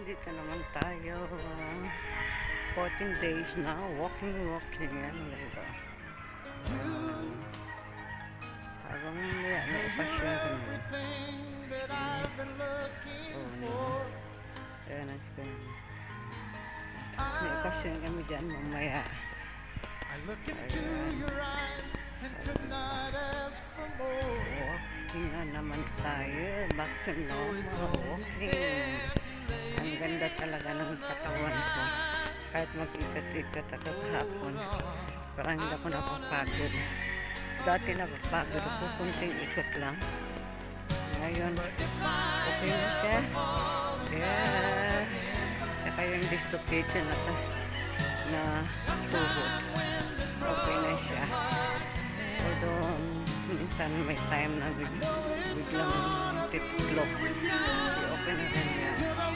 Nandito naman tayo. 14 days na. Walking. Yan. Ganda. Habang mamaya na ipasyon ko na. Ayan na siya. May ipasyon kami dyan mamaya. Walking na naman tayo. Back to normal. Walking. Ang ganda talaga ng katawan ko. Kahit mag-ikot-ikot ako kahapon. Parang hindi ako napapagod. Dati napapagod ako, kunting ikot lang. Ngayon, okay na siya. Yeah. Saka yung dislocation na tubod. Okay na siya. Although, minsan may time na biglang titiklop. Okay na rin yan.